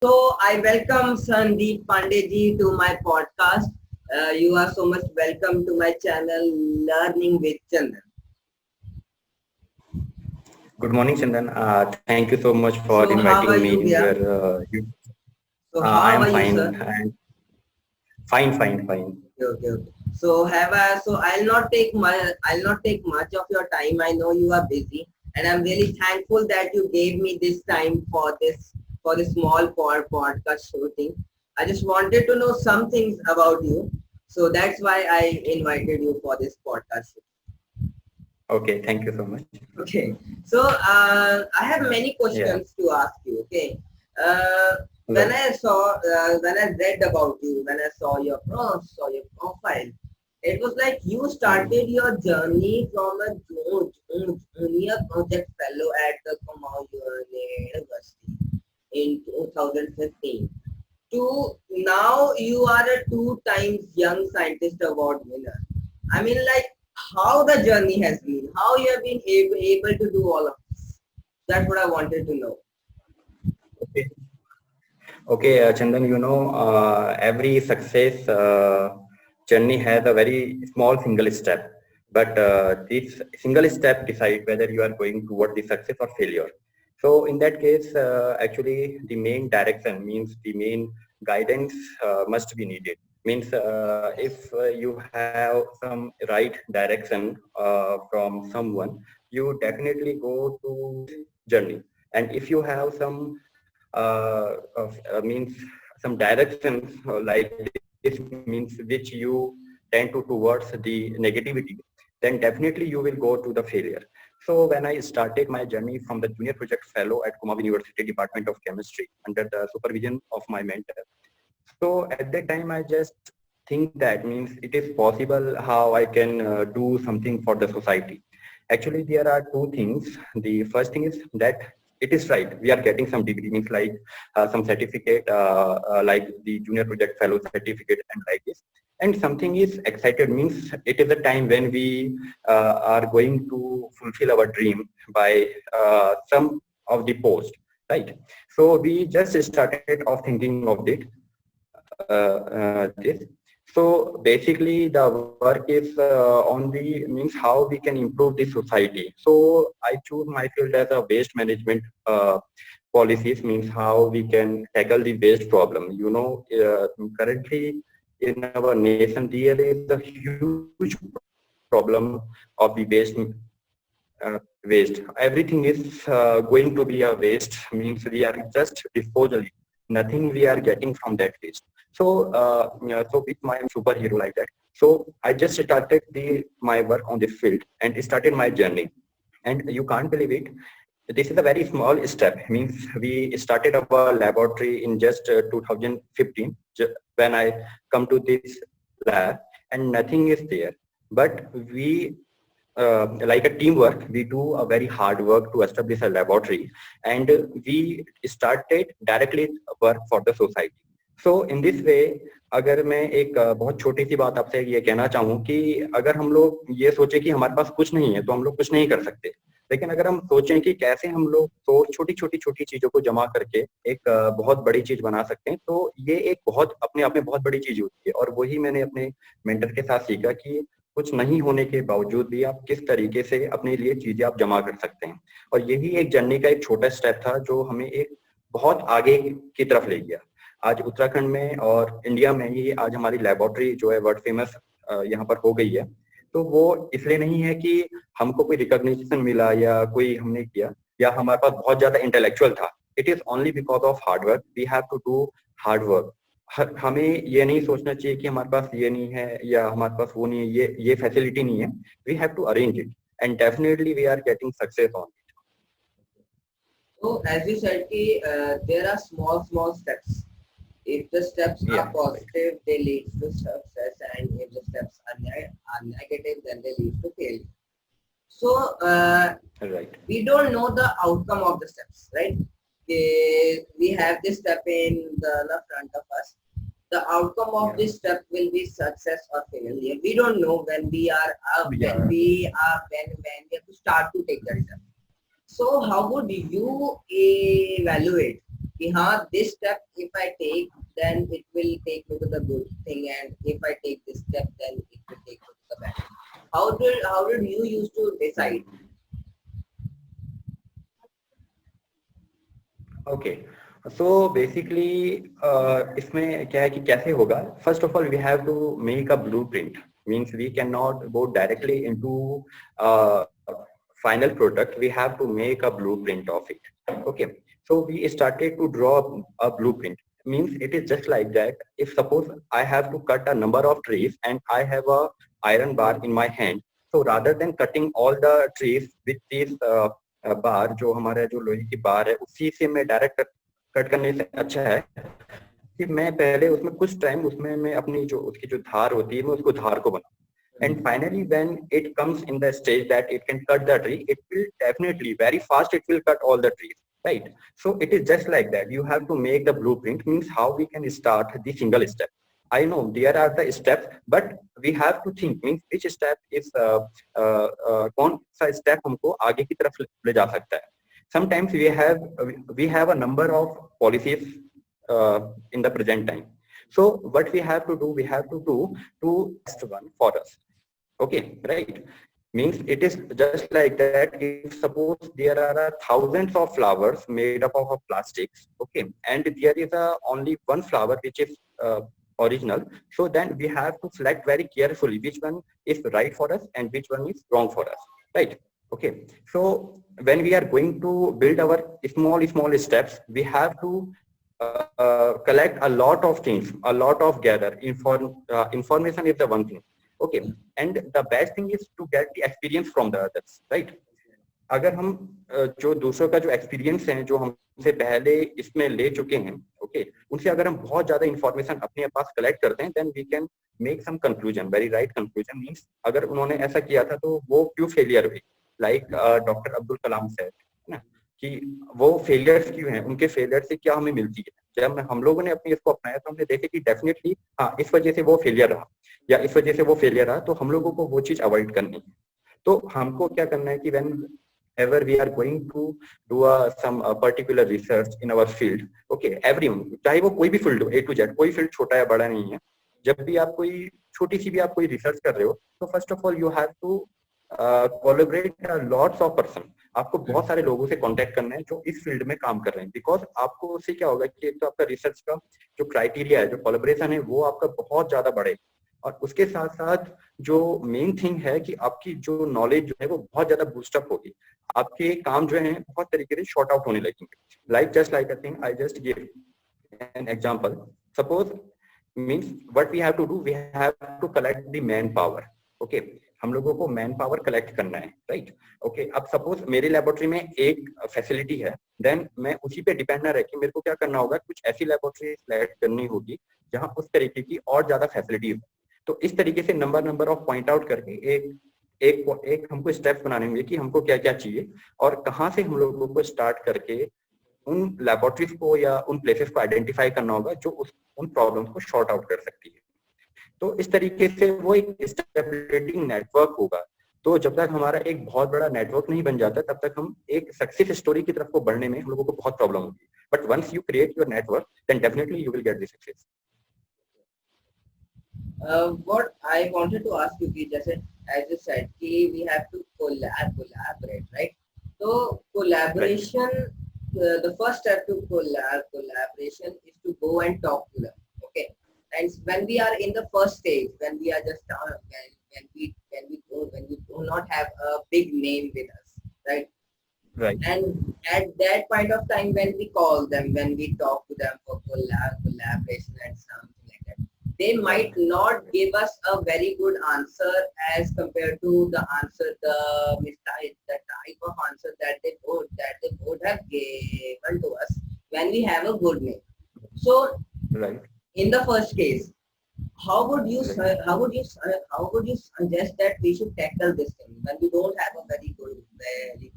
So I welcome Sandeep Pandey to my podcast. You are so much welcome to my channel, Learning with Chandan. Good morning, Chandan. Thank you so much for So how inviting are me you, in your. dear? So I how am are you, fine sir? and fine. Okay. So I'll not take much of your time. I know you are busy, and I'm really thankful that you gave me this time for this small podcast shooting. I just wanted to know some things about you, so that's why I invited you for this podcast. Okay. Thank you so much. Okay, so I have many Yeah. questions to ask you. Okay, uh, Right. when I read about you, when I saw your profile, it was like you Hmm. started your journey from a junior project fellow at the Kumaon University in 2015 to now you are a two times young scientist award winner. I mean, like how the journey has been, how you have been able to do all of this. That's what I wanted to know. Okay. Okay, Chandan. Every success journey has a very small single step, but this single step decide whether you are going toward the success or failure. So in that case, actually, the main direction means the main guidance must be needed. Means if you have some right direction from someone, you definitely go to journey. And if you have some means some directions like this means which you tend to towards the negativity, then definitely you will go to the failure. So when I started my journey from the junior project fellow at Kumaon University Department of Chemistry under the supervision of my mentor, so at that time, I just think that means it is possible how I can do something for the society. Actually, there are two things. The first thing is that it is right. We are getting some degree, means like some certificate, like the junior project fellow certificate and like this. And something is excited means it is a time when we are going to fulfill our dream by some of the post, right? So we just started off thinking of it this. So basically, the work is on the means how we can improve the society. So I choose my field as a waste management policies, means how we can tackle the waste problem. Currently in our nation there is a huge problem of the waste. Everything is going to be a waste, means we are just disposal, nothing we are getting from that waste. So so with my superhero like that, so I just started the my work on this field and started my journey. And you can't believe it, this is a very small step, means we started our laboratory in just 2015 when I come to this lab, and nothing is there. But we like a teamwork, we do a very hard work to establish a laboratory, and we started directly work for the society. So in this way, अगर मैं एक बहुत छोटी सी बात आपसे ये कहना चाहूँ कि अगर हम लोग ये सोचे कि हमारे पास कुछ नहीं है तो हम लोग कुछ नहीं कर सकते, लेकिन अगर हम सोचें कि कैसे हम लोग तो छोटी छोटी चीजों को जमा करके एक बहुत बड़ी चीज बना सकते हैं, तो ये एक बहुत अपने आप में बहुत बड़ी चीज होती है। और वही मैंने अपने मेंटर के साथ सीखा कि कुछ नहीं होने के बावजूद भी आप किस तरीके से अपने लिए चीजें आप जमा कर सकते हैं। और यही एक जर्नी का एक छोटा स्टेप था जो हमें एक बहुत आगे की तरफ ले गया। आज उत्तराखंड में और इंडिया में ही आज हमारी लेबोरेटरी जो है वर्ल्ड फेमस यहाँ पर हो गई है। तो वो इसलिए नहीं है कि हमको कोई रिकॉग्निशन मिला या कोई हमने किया या हमारे पास बहुत ज्यादा इंटेलेक्चुअल था। It is only because of hard work, we have to do hard work. हमें ये नहीं सोचना चाहिए कि हमारे पास ये नहीं है या हमारे पास वो नहीं है, ये फैसिलिटी नहीं है। We have to arrange it and definitely we are getting success on it. So as you said, there are small steps. If the steps या are right positive, they lead to success, and if the steps are negative, then they lead to failure. So right we don't know the outcome of the steps, right? We have this step in the front of us. The outcome of या this step will be success or failure. We don't know when we are या when we have to start to take that step. So how would you evaluate कि हाँ, this step if I take, then it will take me to the good thing, and if I take this step, then it will take me to the bad thing. How did you used to decide? Okay, so basically इसमें क्या है कि कैसे होगा, first of all we have to make a blueprint, means we can not go directly into final product. We have to make a blueprint of it. Okay, so we started to draw a blueprint, means it is just like that. If suppose I have to cut a number of trees and I have a iron bar in my hand, so rather than cutting all the trees with this बार, जो हमारा जो लोहे की बार है उसी से मैं direct cut करने से अच्छा है कि मैं पहले उसमें कुछ टाइम उसमें मैं अपनी जो उसकी जो धार होती है मैं उसको धार को बनाऊं. And finally, when it comes in the stage that it can cut the tree, it will definitely very fast. It will cut all the trees, right? So it is just like that. You have to make the blueprint. Means how we can start the single step. I know there are the steps, but we have to think. Means which step is कौन सा step हमको आगे की तरफ ले जा सकता है. Sometimes we have a number of policies in the present time. So what we have to do, we have to do best one for us. Okay, right? Means it is just like that. If suppose there are thousands of flowers made up of plastics, okay, and there is only one flower which is original, so then we have to select very carefully which one is right for us and which one is wrong for us, right? Okay, so when we are going to build our small steps, we have to collect a lot of things, a lot of gather information is the one thing. Okay, and the best thing is to get the experience from the others, right? अगर हम जो दूसरों का जो experience है, जो हमसे पहले इसमें ले चुके हैं, ओके, उनसे अगर हम बहुत ज्यादा इंफॉर्मेशन अपने पास कलेक्ट करते हैं, then we can make some conclusion, very right conclusion. Means अगर उन्होंने ऐसा किया था तो वो क्यों फेलियर हुई, like doctor Abdul Kalam said ना, कि वो फेलियर्स क्यों हैं, उनके फेलियर से क्या हमें मिलती है. जब हम लोगों ने अपनी इसको अपनाया तो हमने देखा कि डेफिनेटली हाँ, इस वजह से वो फेलियर रहा या इस वजह से वो फेलियर रहा, तो हम लोगों को वो चीज अवॉइड करनी है. तो हमको क्या करना है कि whenever we are going to do some particular research in our field, okay, everyone, चाहे वो कोई भी फील्ड हो, ए टू जेड, कोई फील्ड छोटा या बड़ा नहीं है. जब भी आप कोई छोटी सी भी आप कोई रिसर्च कर रहे हो, तो first of all you have to collaborate lots of person. आपको बहुत सारे लोगों से कांटेक्ट करना है जो इस फील्ड में काम कर रहे हैं, बिकॉज आपको उससे क्या होगा कि एक तो आपका रिसर्च का जो क्राइटेरिया है, जो कोलैबोरेशन है, वो आपका बहुत ज्यादा बढ़ेगा. और उसके साथ साथ जो मेन थिंग है कि आपकी जो नॉलेज जो है वो बहुत ज्यादा बूस्टअप होगी. आपके काम जो है बहुत तरीके से शॉर्ट आउट होने लगेंगे. Like just like a thing I just give an example. Suppose means what we have to do, we have to collect the manpower. Okay, हम लोगों को मैन पावर कलेक्ट करना है, राइट? ओके, अब suppose मेरी laboratory में एक facility है, देन मैं उसी पे डिपेंड ना रह के मेरे को क्या करना होगा, कुछ ऐसी लेबोरेटरी सिलेक्ट करनी होगी जहां उस तरीके की और ज्यादा फैसिलिटी हो. तो इस तरीके से नंबर ऑफ पॉइंट आउट करके एक हमको स्टेप्स बनाने होंगे कि हमको क्या क्या चाहिए और कहाँ से हम लोगों को स्टार्ट करके उन लेबोरेटरीज को या उन प्लेसेस को आइडेंटिफाई करना होगा जो उन प्रॉब्लम्स को शॉर्ट आउट कर सकती है. तो इस तरीके से वो एक स्टेबलिटी नेटवर्क होगा. तो जब तक हमारा एक बहुत बड़ा नेटवर्क नहीं बन जाता, तब तक हम एक सक्सेस स्टोरी की तरफ को बढ़ने में हम लोगों को बहुत प्रॉब्लम होगी. But once you create your network, then definitely you will get the success. What I wanted to ask you कि जैसे as you said कि we have to collaborate, right? So collaboration, the first step to collaboration is to go and talk to them, okay? And when we are in the first stage, when we are just when we do not have a big name with us, right? Right. And at that point of time, when we call them, when we talk to them for collaboration and something like that, they might not give us a very good answer as compared to the answer, the type of answer that they would have given to us when we have a good name. So, right, in the first case, how would you suggest that we should tackle this thing when we don't have a very good name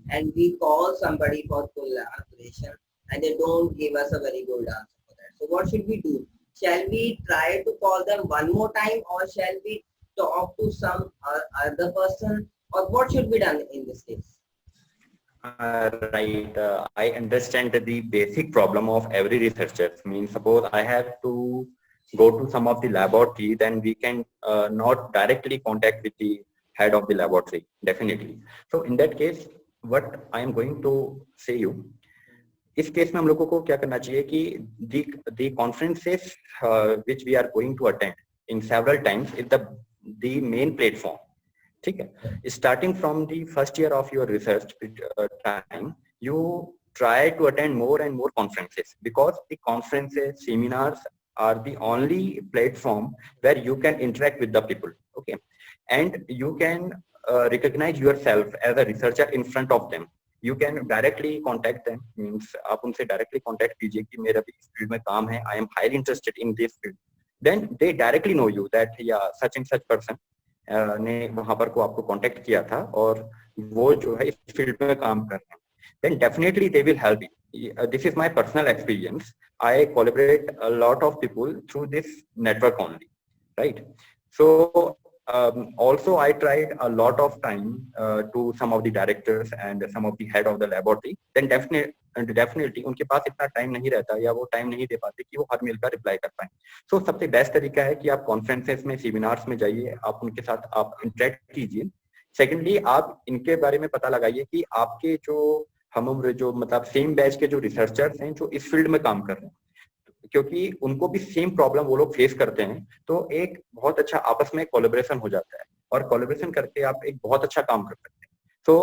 and we call somebody for collaboration and they don't give us a very good answer for that? So what should we do? Shall we try to call them one more time, or shall we talk to some other person, or what should be done in this case? Right. I understand the basic problem of every researcher. Means suppose I have to go to some of the laboratory, then we can not directly contact with the head of the laboratory, definitely. So in that case, what I am going to say you, इस case में हम लोगों को क्या करना चाहिए कि the conferences which we are going to attend in several times is the main platform. ठीक है, starting from the first year of your research time, you try to attend more and more conferences, because the conferences, seminars are the only platform where you can interact with the people, okay, and you can recognize yourself as a researcher in front of them. You can directly contact them, means आप उनसे directly contact कीजिए कि मेरा भी इस field में काम है, I am highly interested in this field. Then they directly know you that yeah, such and such person ने वहां पर को आपको कांटेक्ट किया था और वो जो है इस फील्ड में काम कर रहे हैं, then definitely they will help you. This is my personal experience. I collaborate a lot of people through this network only, right? So also I tried a lot of time to some of the directors and some of the head of the laboratory. Then definitely उनके पास इतना time नहीं रहता या वो time नहीं दे पाते कि वो हर मेल का रिप्लाई कर पाए. सो सबसे बेस्ट तरीका है कि आप कॉन्फ्रेंसेस में, सेमिनार्स में जाइए, आप उनके साथ आप इंटरेक्ट कीजिए. सेकेंडली आप इनके बारे में पता लगाइए कि आपके जो हम जो मतलब सेम बैच के जो रिसर्चर्स हैं जो इस फील्ड में काम कर रहे हैं, क्योंकि उनको भी सेम प्रॉब्लम वो लोग फेस करते हैं, तो एक बहुत अच्छा आपस में कोलैबोरेशन हो जाता है और कोलैबोरेशन करके आप एक बहुत अच्छा काम कर सकते हैं. So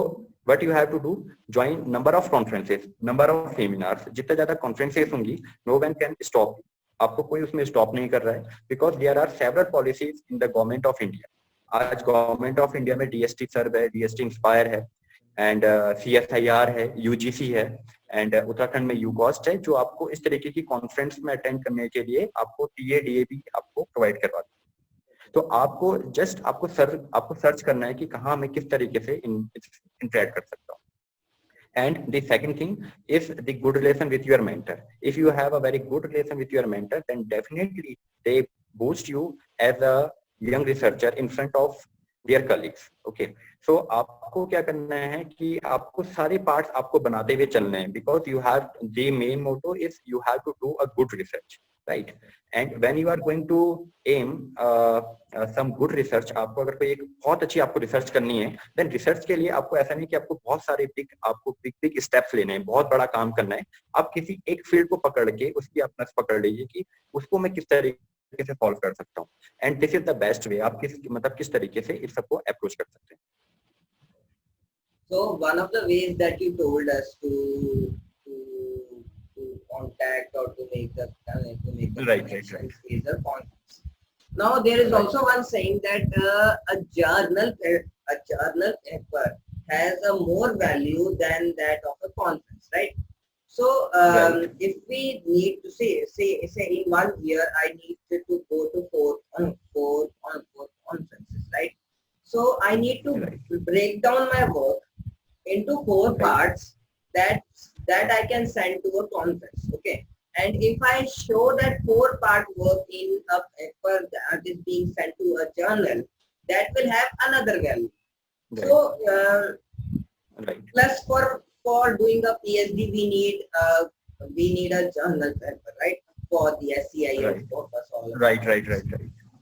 what you have to do, join number of conferences, number of seminars. जितने ज्यादा कॉन्फ्रेंसेस होंगी, नो वन कैन स्टॉप, आपको कोई उसमें स्टॉप नहीं कर रहा है, because there are several policies in the government of India. आज गवर्नमेंट ऑफ इंडिया में डीएसटी सर्व है, डीएसटी इंस्पायर है, एंड CSIR है, UGC है, एंड उत्तराखंड में यूकॉस्ट है, जो आपको इस तरीके की कॉन्फ्रेंस में अटेंड करने के लिए आपको TA DAB आपको प्रोवाइड करवाते हैं. तो आपको जस्ट आपको सर्च करना है कि कहाँ मैं किस तरीके से इंटरेक्ट कर सकता हूँ. And the second thing is the good relation with your mentor. If you have a very good relation with your mentor, then definitely they boost you as a young researcher in front of their colleagues. Okay. So आपको क्या करना है कि आपको सारे parts आपको बनाते हुए चलने हैं, because you have the main motto is you have to do a good research, right? And when you are going to aim some good research, आपको अगर कोई एक बहुत अच्छी आपको रिसर्च करनी है, then रिसर्च के लिए आपको ऐसा नहीं कि आपको बहुत सारे बिग स्टेप्स लेने हैं, बहुत बड़ा काम करना है. आप किसी एक फील्ड को पकड़ के उसकी आप नस पकड़ लीजिए कि उसको मैं किस तरीके से सॉल्व कर सकता हूँ, and this is the best वे. आप किस तरीके से इस सबको अप्रोच कर सकते हैं. So one of the ways that you told us to contact or to make the Right. is a conference. Now there is also one saying that a journal paper has a more value than that of a conference, right? So if we need to say in 1 year I need to go to four conferences, right? So I need to break down my work into 4 parts that I can send to a conference, okay? And if I show that 4-part work in a paper that is being sent to a journal, that will have another value. Right. So plus for doing a PhD we need a journal paper, right? For the SCI purpose. Right.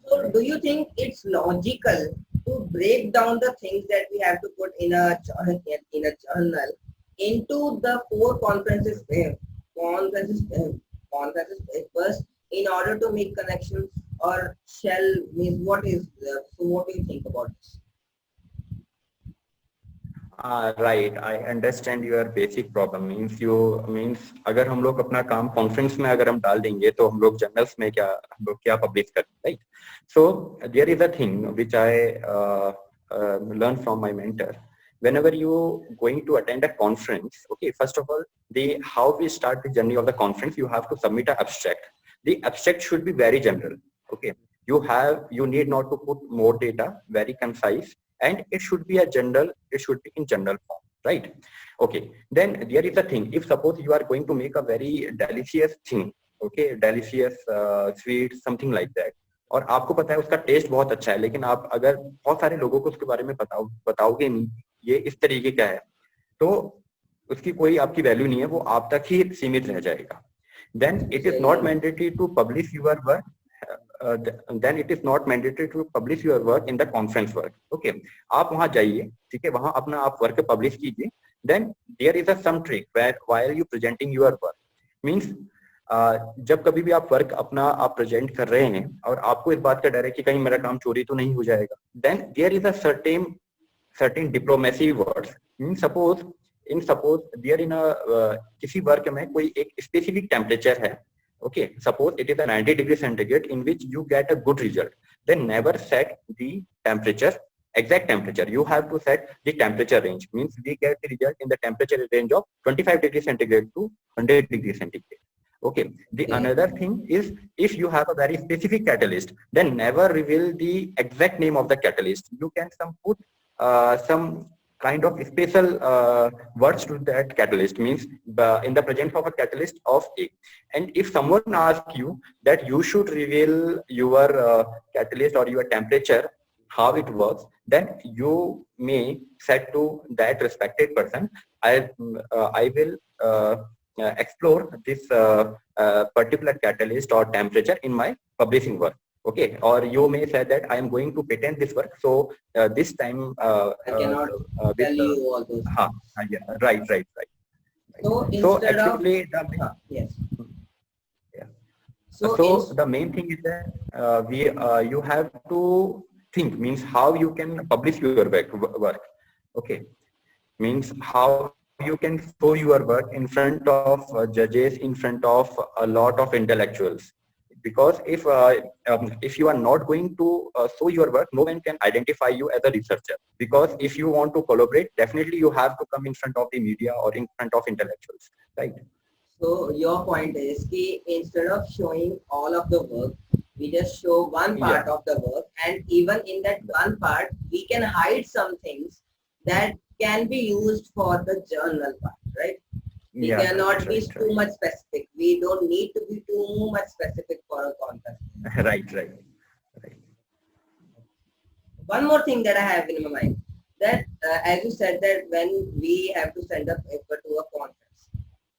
So do you think it's logical to break down the things that we have to put in a journal into the 4 conferences papers in order to make connections, or shall means what do you think about this? Right, I understand your basic problem. means अगर हम लोग अपना काम conference में अगर हम डाल देंगे तो हम लोग जर्नल्स में हम लोग क्या पब्लिश करें, right? So there is a thing which I learned from my mentor. Whenever you going to attend a conference, okay, first of all, how we start the journey of the conference, you have to submit an abstract. The abstract should be very general, okay? You need not to put more data, very concise, and it should be in general form, right? Okay, then there is a thing, if suppose you are going to make a very delicious thing, okay, delicious sweet, something like that, और आपको पता है उसका test बहुत अच्छा है, लेकिन आप अगर बहुत सारे लोगों को उसके बारे में बताओगे नहीं ये इस तरीके का है, तो उसकी कोई आपकी वैल्यू नहीं है, वो आप तक ही सीमित रह जाएगा. Then it is not mandatory to publish your work. Then it is not mandatory to publish your work in the conference work. Okay, आप वहाँ जाइए, ठीक है, वहाँ अपना आप वर्क पब्लिश कीजिए. Then there is a some trick where while you presenting your work means जब कभी भी आप वर्क अपना आप प्रेजेंट कर रहे हैं और आपको इस बात का डर है कि कहीं मेरा काम चोरी तो नहीं हो जाएगा, then there is a certain diplomacy words. Suppose there in a किसी वर्क में कोई एक स्पेसिफिक टेम्परेचर है, okay, suppose it is a 90 degree centigrade in which you get a good result, then never set the temperature, exact temperature. You have to set the temperature range, means we get the result in the temperature range of 25 degree centigrade to 100 degree centigrade. Okay, the another thing is, if you have a very specific catalyst, then never reveal the exact name of the catalyst. You can put some kind of special words to that catalyst, means in the presence of a catalyst of A. And if someone asks you that you should reveal your catalyst or your temperature, how it works, then you may set to that respected person, I will explore this particular catalyst or temperature in my publishing work. Okay, or you may say that I am going to patent this work, so this time I cannot tell you all those things. yeah, right. So instead actually of yes, yeah. So the main thing is that you have to think, means how you can publish your work. Okay, means how you can show your work in front of judges, in front of a lot of intellectuals. Because if you are not going to show your work, no one can identify you as a researcher. Because if you want to collaborate, definitely you have to come in front of the media or in front of intellectuals, right? So your point is that instead of showing all of the work, we just show one part of the work, and even in that one part, we can hide some things that can be used for the journal part, right? We cannot be too much specific. We don't need to be too much specific for a contest. Right. One more thing that I have in my mind, that as you said, that when we have to send a paper to a conference,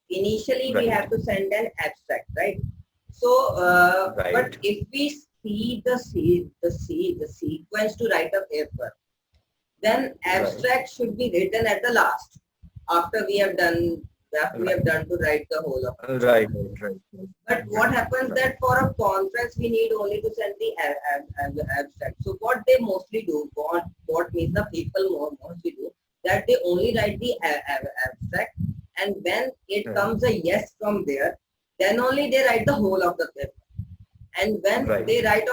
initially we have to send an abstract, right? So, but if we see the sequence to write a paper, then abstract should be written at the last, after we have done to write the whole of it. Right. But what happens that for a conference we need only to send the abstract. So what they mostly do, what means the people mostly do, that they only write the abstract, and when it comes a yes from there, then only they write the whole of the paper. And when they write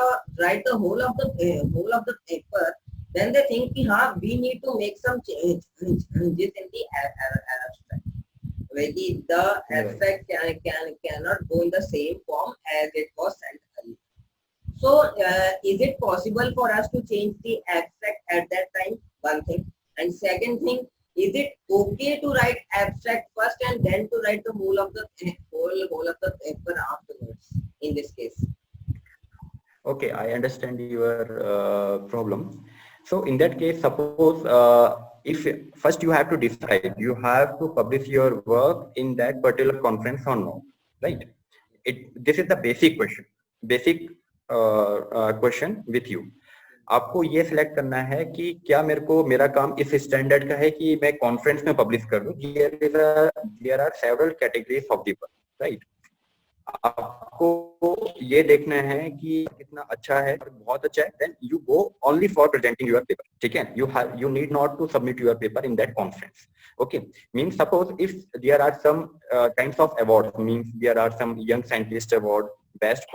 the whole of the paper, then they think, we need to make some changes in the abstract. The abstract cannot go in the same form as it was sent earlier. So, is it possible for us to change the abstract at that time? One thing. And second thing, is it okay to write abstract first and then to write the whole of the paper afterwards? In this case. Okay, I understand your problem. So in that case, suppose if first you have to decide, you have to publish your work in that particular conference or not, right? This is the basic question, question with you. आपको ये select करना है कि क्या मेरा काम इस standard का है कि मैं कॉन्फ्रेंस में पब्लिश कर दूं. There are several categories of the work, right? आपको ये देखना है कि कितना अच्छा है, बहुत अच्छा है, then you go only for presenting your paper. ठीक है? You need not to submit your paper in that conference. Okay, means suppose if there are some kinds of awards, means there are some young scientist award, best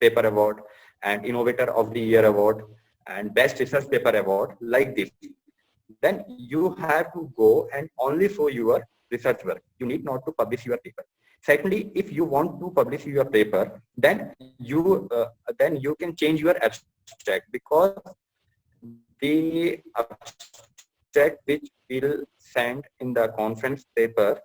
paper award, and innovator of the year award, and best research paper award, like this. Then you have to go and only show your research work. You need not to publish your paper. Secondly, if you want to publish your paper, then you can change your abstract, because the abstract which will send in the conference paper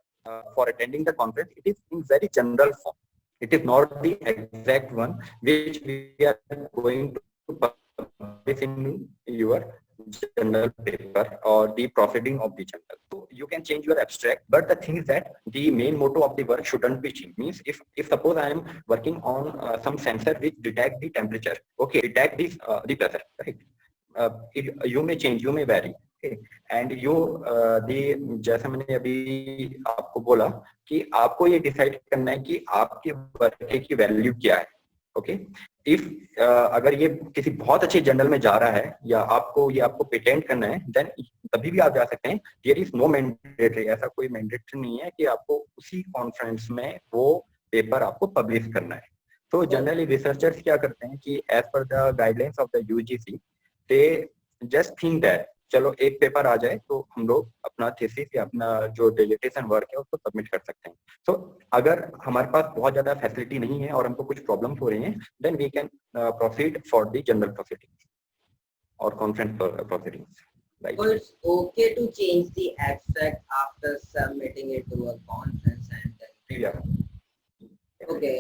for attending the conference, it is in very general form. It is not the exact one which we are going to publish in your journal paper or the proceeding of the journal. So you can change your abstract, but the thing is that the main motto of the work shouldn't be changed. Means if suppose I am working on some sensor which detect the temperature, okay, detect this the pressure, right? You may change, you may vary, okay, and you the जैसा मैंने अभी आपको बोला कि आपको ये decide करना है कि आपके वर्क की वैल्यू क्या है, ओके। इफ अगर ये किसी बहुत अच्छे जर्नल में जा रहा है या आपको पेटेंट करना है, देन तभी भी आप जा सकते हैं। देयर इज नो मैंडेटरी, ऐसा कोई मैंडेटरी नहीं है कि आपको उसी कॉन्फ्रेंस में वो पेपर आपको पब्लिश करना है। तो जनरली रिसर्चर्स क्या करते हैं कि as per the guidelines of the UGC they just think that चलो एक पेपर आ जाए तो हम लोग अपना थीसिस या अपना जो डिसर्टेशन वर्क है उसको सबमिट कर सकते हैं। तो अगर हमारे पास बहुत ज्यादा फैसिलिटी नहीं है और हमको कुछ प्रॉब्लम्स हो रही हैं, then we can proceed for the general proceedings और conference proceedings, right. So it's okay to change the abstract after submitting it to a conference and then. Yeah. Okay.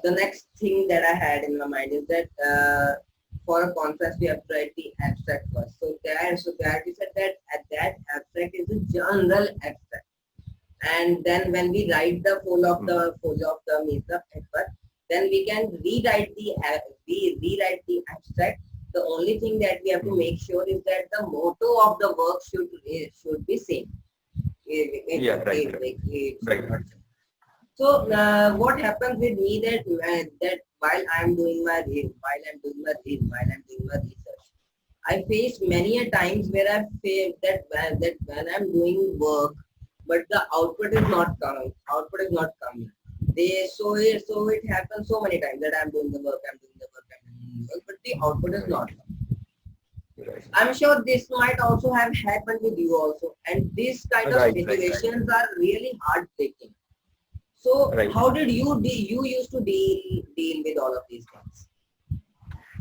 The next thing that I had in my mind is that for a conference we have to write the abstract first. So that we said that that abstract is a general abstract, and then when we write the full of the means the paper, then we can rewrite the abstract. The only thing that we have to make sure is that the motto of the work should be same. Yeah, right. So what happens with me that while I'm doing my research, I faced many a times where I feel that when I'm doing work, but the output is not coming. So it happens so many times that I'm doing the work, but the output is not coming. Right. I'm sure this might also have happened with you also, and these kind of situations are really heartbreaking. So how did you used to deal with all of these things?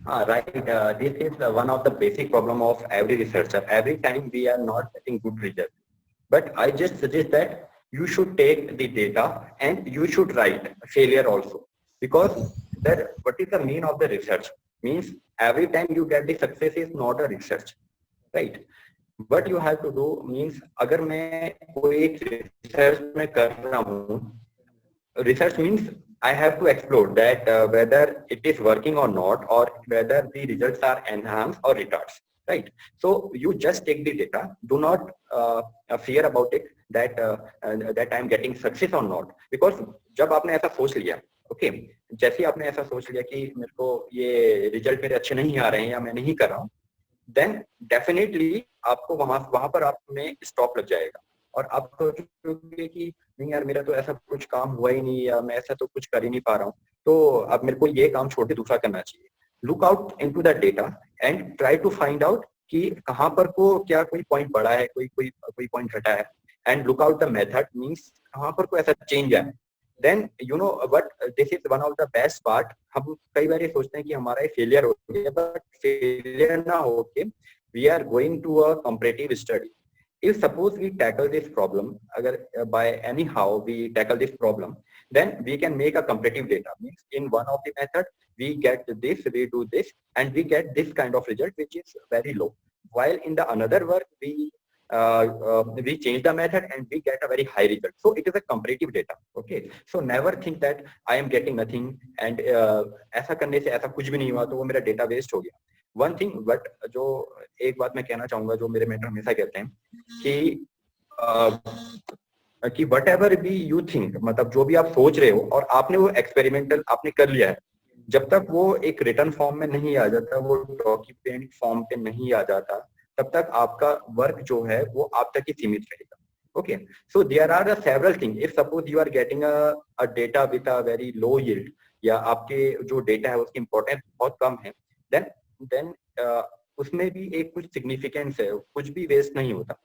Right. This is one of the basic problem of every researcher. Every time we are not getting good results. But I just suggest that you should take the data and you should write failure also. Because that what is the mean of the research? Means every time you get the success is not a research. Right? What you have to do means अगर मैं कोई एक research में कर रहा हूँ, research means I have to explore that whether it is working or not, or whether the results are enhanced or retards, right? So you just take the data. Do not fear about it that that I am getting success or not, because जब आपने ऐसा सोच लिया, okay, जैसे आपने ऐसा सोच लिया कि मेरे को ये रिजल्ट मेरे अच्छे नहीं आ रहे हैं या मैं नहीं कर रहा हूँ, then definitely आपको वहां पर आप में स्टॉप लग जाएगा और आप सोचोगे कि नहीं यार मेरा तो ऐसा कुछ काम हुआ ही नहीं या मैं ऐसा तो कुछ कर ही नहीं पा रहा हूँ, तो अब मेरे को ये काम छोड़ के दूसरा करना चाहिए। Look out into the data and try to find out कि कहाँ पर को क्या कोई पॉइंट बढ़ा है, कोई पॉइंट घटा है, and look out the method means कहाँ पर कोई ऐसा चेंज है। Then you know but this is one of the best part. हम कई बार ये सोचते हैं कि हमारा ये फेलियर हो गया, बट फेलियर ना होके we are going to a comparative study. If suppose we tackle this problem, agar by anyhow we tackle this problem, then we can make a comparative data. Means in one of the method we get this, we do this, and we get this kind of result which is very low. While in the another work we change the method and we get a very high result. So it is a comparative data. Okay. So never think that I am getting nothing and ऐसा करने से ऐसा कुछ भी नहीं हुआ तो वो मेरा डेटा वेस्ट हो गया। वन थिंग बट जो एक बात मैं कहना चाहूंगा जो मेरे मेंटर हमेशा कहते हैं कि what ever be you think, मतलब जो भी आप सोच रहे हो और आपने वो एक्सपेरिमेंटल आपने कर लिया है, जब तक वो एक रिटर्न फॉर्म में नहीं आ जाता, वो डॉक्यूमेंट फॉर्म पे नहीं आ जाता, तब तक आपका वर्क जो है वो आप तक ही सीमित रहेगा। Okay, so there are several thing. If suppose you are getting a data with a very low yield, या आपके जो डेटा है उसकी इंपॉर्टेंस बहुत कम है, देन उसमें भी एक कुछ सिग्निफिकेंस है, कुछ भी वेस्ट नहीं होता।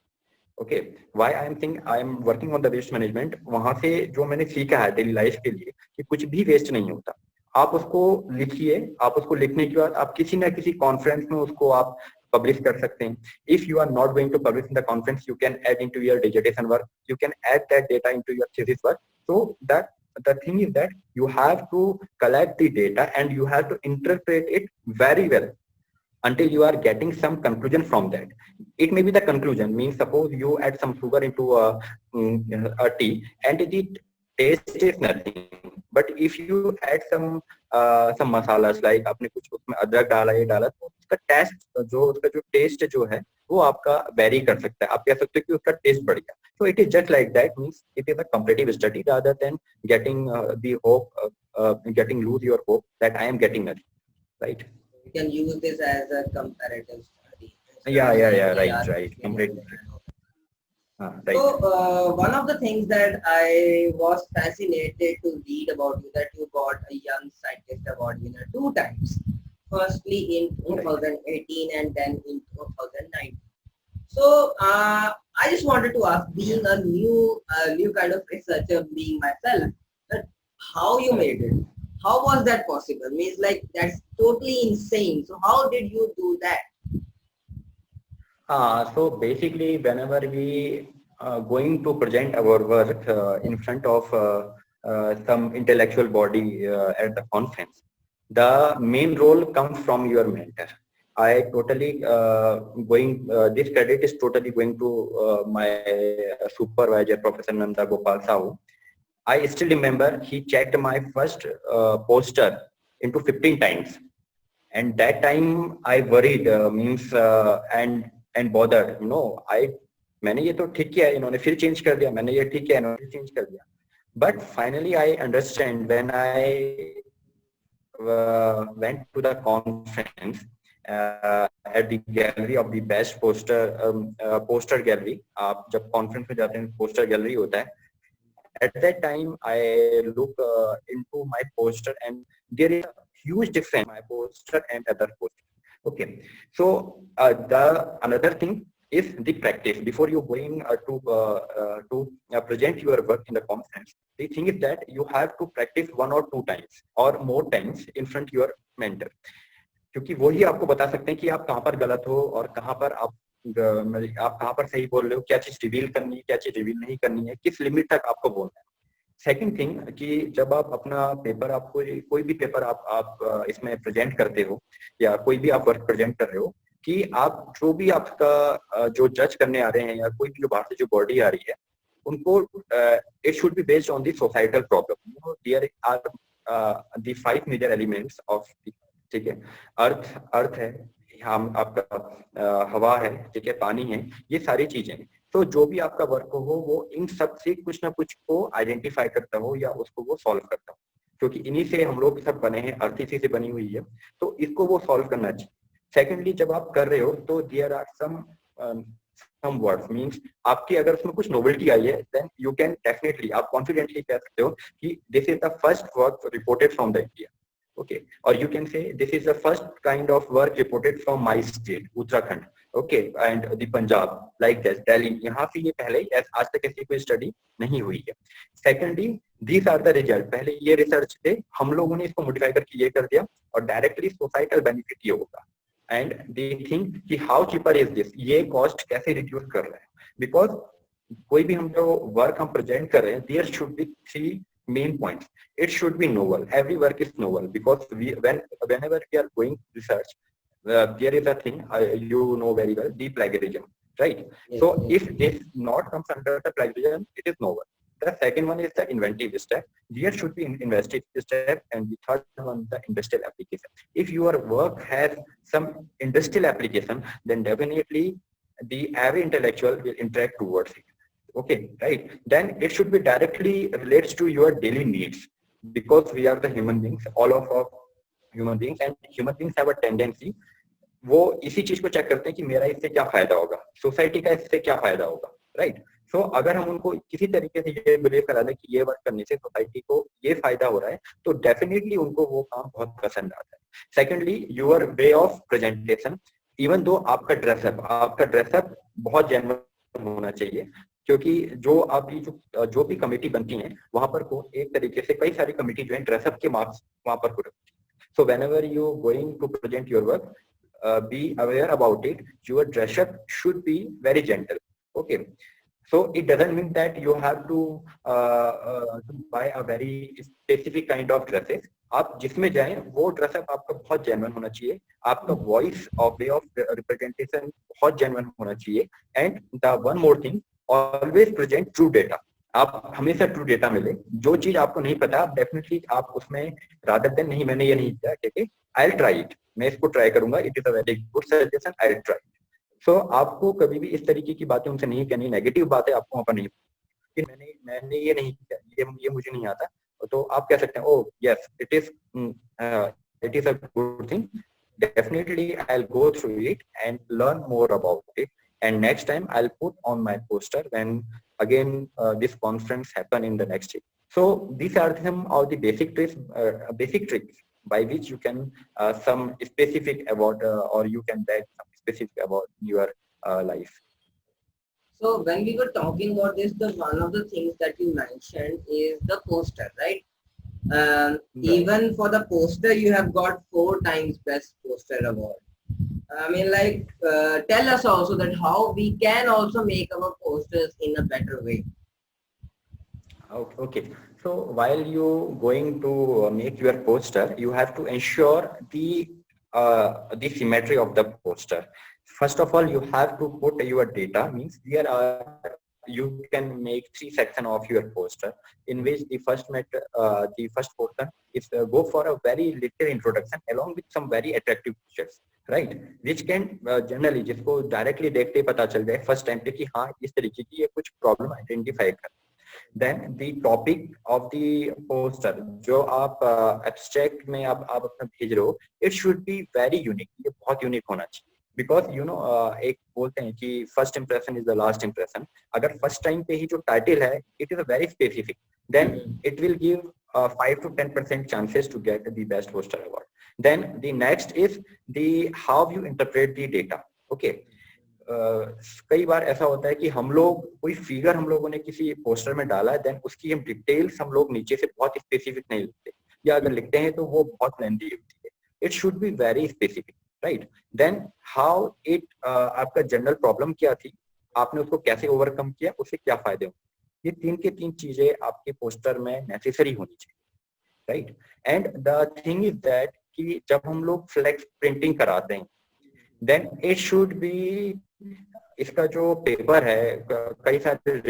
Okay, why I am working on the waste management, वहां से जो मैंने सीखा है डेली लाइफ के लिए कि कुछ भी वेस्ट नहीं होता। आप उसको लिखिए, आप उसको लिखने के बाद आप किसी ना किसी कॉन्फ्रेंस में उसको आप पब्लिश कर सकते हैं। If you are not going to publish in the conference, you can add into your dissertation work, you can add that data into your thesis work. So that the thing is that you have to collect the data and you have to interpret it very well. until you are getting some conclusion from that. It may be the conclusion, means suppose you add some sugar into a tea and the taste is nothing. But if you add some masalas like आपने कुछ उसमें अदरक डाला ये डाला तो उसका उसका जो टेस्ट जो है वो आपका वेरी कर सकता है. आप कह सकते हो कि उसका टेस्ट बढ़ गया. So it is just like that, means it is a comparative study rather than getting the hope, getting lose your hope that I am getting nothing, right? You can use this as a comparative study. Yeah, right. Completely. Right. So one of the things that I was fascinated to read about you, that you got a Young Scientist Award winner 2 times. Firstly in 2018 and then in 2019. So I just wanted to ask, being a new kind of researcher, being myself, that how you made it? How was that possible? Means like that's totally insane. So how did you do that? So basically, whenever we going to present our work in front of some intellectual body at the conference, the main role comes from your mentor. I totally this credit is totally going to my supervisor, Professor Nanda Gopal Sahu. I still remember he checked my first poster into 15 times, and that time I worried, means and bothered, I मैंने ये तो ठीक किया, इन्होंने फिर change कर दिया, मैंने ये ठीक किया, इन्होंने फिर चेंज कर दिया. But finally I understand when I went to the conference at the gallery of the best poster gallery. आप जब conference में जाते हैं poster gallery होता है. At that time I look into my poster and there is a huge difference my poster and other poster. Okay, so the another thing is the practice before you going to present your work in the conference. The thing is that you have to practice 1 or 2 times or more times in front of your mentor, क्योंकि वो ही आपको बता सकते हैं कि आप कहाँ पर गलत हो और कहाँ पर आप कहाँ पर सही बोल रहे हो, क्या चीज रिवील करनी है, क्या चीज रिवील नहीं करनी है, किस लिमिट तक आपको बोलना है. सेकंड थिंग कि जब आप अपना पेपर, आपको कोई भी पेपर आप इसमें प्रेजेंट करते हो या कोई भी आप वर्क प्रेजेंट कर रहे हो, कि आप जो भी आपका जो जज करने आ रहे हैं या कोई भी जो बाहर से जो बॉडी आ रही है, उनको it should be based on the societal problem. There are the 5 major elements of, ठीक है, अर्थ है, हम आपका हवा है, ठीक है, पानी है, ये सारी चीजें. तो जो भी आपका वर्क हो वो इन सब से कुछ ना कुछ को आइडेंटिफाई करता हो या उसको वो सॉल्व करता हो, क्योंकि इन्हीं से हम लोग सब बने हैं, अर्थ इसी से बनी हुई है, तो इसको वो सॉल्व करना चाहिए. सेकेंडली जब आप कर रहे हो तो there are some words, means आपकी अगर उसमें कुछ नोवेल्टी आई है, देन यू कैन डेफिनेटली, आप कॉन्फिडेंटली कह सकते हो कि this is the first work reported from the India. Okay, or you can say this is the first kind of work reported from my state, Uttarakhand, okay, and the Punjab, like this, Delhi, यहाँ पे ये पहले आज तक ऐसी कोई study नहीं हुई है. Secondly these are the result, पहले ये रिसर्च थे, हम लोगों ने इसको मॉडिफाई करके ये कर दिया और डायरेक्टली सोसाइटल बेनिफिट ये होगा. एंड दे थिंक कि हाउ चीपर इज दिस, ये कॉस्ट कैसे रिड्यूस कर रहे हैं, बिकॉज कोई भी हम जो वर्क हम प्रेजेंट कर रहे हैं, there should be 3 main points. It should be novel. Every work is novel because whenever we are going research, there is a thing you know very well, the plagiarism, right? Yes, so yes. If this not comes under the plagiarism, it is novel. The second one is the inventive step. There should be investigative step, and the third one the industrial application. If your work has some industrial application, then definitely the every intellectual will interact towards it. Okay, right, then it should be directly relates to your daily needs, because we are the human beings, all of us human beings, and human beings have a tendency, वो इसी चीज को check करते हैं कि मेरा इससे क्या फायदा होगा, सोसाइटी का इससे क्या फायदा होगा, राइट. सो अगर हम उनको किसी तरीके से ये बिलीव करा दें कि ये वर्क करने से सोसाइटी को ये फायदा हो रहा है, तो डेफिनेटली उनको वो काम बहुत पसंद आता है. Secondly your way of presentation, even though आपका ड्रेसअप बहुत जेन्युइन होना चाहिए, क्योंकि जो आपकी जो भी कमेटी बनती है वहां पर को एक तरीके से कई सारी कमेटी जो है ड्रेसअप के मार्क्स वहां पर को रखती है. So whenever you going to present your work, be aware about it, your dress up should be very gentle. Okay, so it doesn't mean that you have to buy a very specific kind of dresses. आप जिसमें जाएं वो dress up आपका बहुत genuine होना चाहिए, आपका voice of way of representation बहुत जेन्युइन होना चाहिए, and the one more thing, always present true data. आप हमेशा ट्रू डेटा मिले, जो चीज आपको नहीं पता आप डेफिनेटली आप उसमें, रादर देन नहीं मैंने ये नहीं किया, ठीक है आई विल ट्राई इट, मैं इसको ट्राई करूंगा, it is a very good suggestion, I will try. So आपको कभी भी इस तरीके की बातें उनसे नहीं कहनी, नेगेटिव बातें आपको वहां पर नहीं कि मैंने ये नहीं किया, ये मुझे नहीं आता, तो आप कह सकते हैं ओ yes it is a good thing, definitely I'll go through it and learn more about it, and next time I'll put on my poster when again this conference happen in the next year. So these are some of the basic tricks by which you can some specific about or you can beg some specific about your life. So when we were talking about this, the one of the things that you mentioned is the poster, right? Right. Even for the poster, you have got 4 times best poster award. I mean, like, tell us also that how we can also make our posters in a better way. Okay. So while you going to make your poster, you have to ensure the symmetry of the poster. First of all, you have to put your data. Means there are, you can make 3 sections of your poster, in which the first portion is go for a very little introduction along with some very attractive pictures, right? Which can generally जिसको directly देखते ही पता चल जाए first time पे कि हाँ इस तरीके की ये कुछ problem identify कर। Then the topic of the poster जो आप एब्स्ट्रैक्ट में आप अपना भेज रहे हो, it should be very unique, ये बहुत यूनिक होना चाहिए, बिकॉज यू नो एक बोलते हैं कि first impression is the last impression. अगर फर्स्ट टाइम पे ही जो टाइटल है it is a very specific, then it will give 5 to 10% chances to get the best poster award. Then the next is the how you interpret the data. Okay. कई बार ऐसा होता है कि हम लोग कोई फिगर हम लोगों ने किसी पोस्टर में डाला है, देन उसकी हम डिटेल्स हम लोग नीचे से बहुत स्पेसिफिक नहीं लिखते, या अगर लिखते हैं तो वो बहुत लेंथी होती है। It should be very specific, right? Then how it आपका जनरल प्रॉब्लम क्या थी, आपने उसको कैसे ओवरकम किया, उससे क्या फायदे होंगे, ये 3 के 3 चीजें आपके पोस्टर में नेसेसरी होनी चाहिए, right? And the thing is that कि जब हम लोग फ्लेक्स प्रिंटिंग कराते हैं, देन इट शुड बी, इसका जो पेपर है, कई सारे